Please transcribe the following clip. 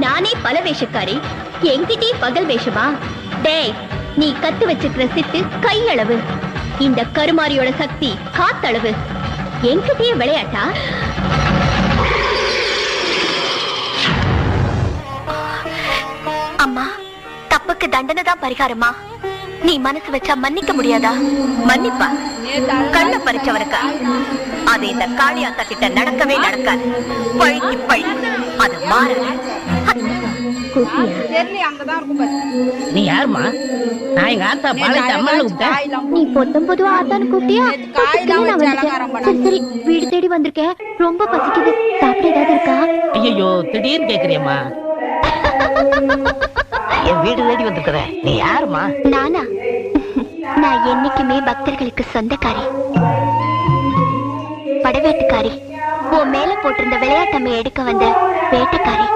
நானே பல வேஷக்காரி, என்கிட்டே பகல் வேஷமா? டேய், நீ கத்து வச்சிருக்கிற சிட்டு கையளவு, இந்த கருமாரியோட சக்தி காத்தளவு. என்கிட்டயே விளையாட்டா? அம்மா, தப்புக்கு தண்டனை தான் பரிகாரமா? நீ மனசு வச்சா மன்னிக்க முடியாதா? மன்னிப்பா? கள்ள பறிச்சவனுக்கா? அது இந்த காளியாத்தா கிட்ட நடக்கவே நடக்காது. பழிக்கு பழி, அது மாறுது. நீ யாருமா? நான் எங்க ஆத்தா பாளையத்தை அம்மான்னு கூப்பிட்டேன். நீ பொத்தம் பொதுவா ஆத்தான்னு கூப்பிட்டியா? சரி சரி, வீடு தேடி வந்திருக்கேன். ரொம்ப பசிக்குது, சாப்பிட ஏதாவது இருக்கா? ஐயோ, திடீர்னு கேக்குறியம்மா. என் வீடு தேடி வந்திருக்கிற நீ யாருமா? நானா? நான் என்னைக்குமே பக்தர்களுக்கு சொந்தக்காரி, படவேட்டுக்காரி. உன் மேல போட்டிருந்த விளையாட்டம்மை எடுக்க வந்த வேட்டைக்காரி.